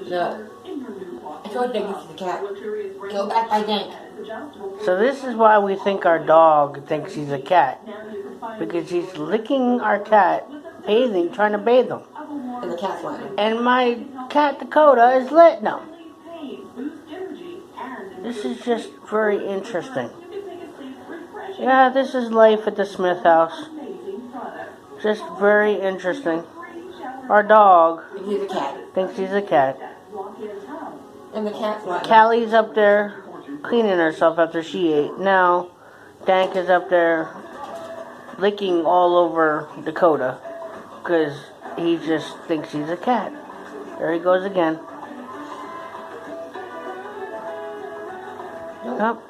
Look. I told Dank this is the cat. Go back by Dank. So this is why we think our dog thinks he's a cat. Because he's licking our cat, bathing, trying to bathe him. And the cat's letting. And my cat Dakota is letting him. This is just very interesting. Yeah, this is life at the Smith house. Just very interesting. Our dog He's a cat. thinks he's a cat. And the cat's letting. Callie's up there cleaning herself after she ate. Now, Dank is up there licking all over Dakota because he just thinks he's a cat. There he goes again. Yep.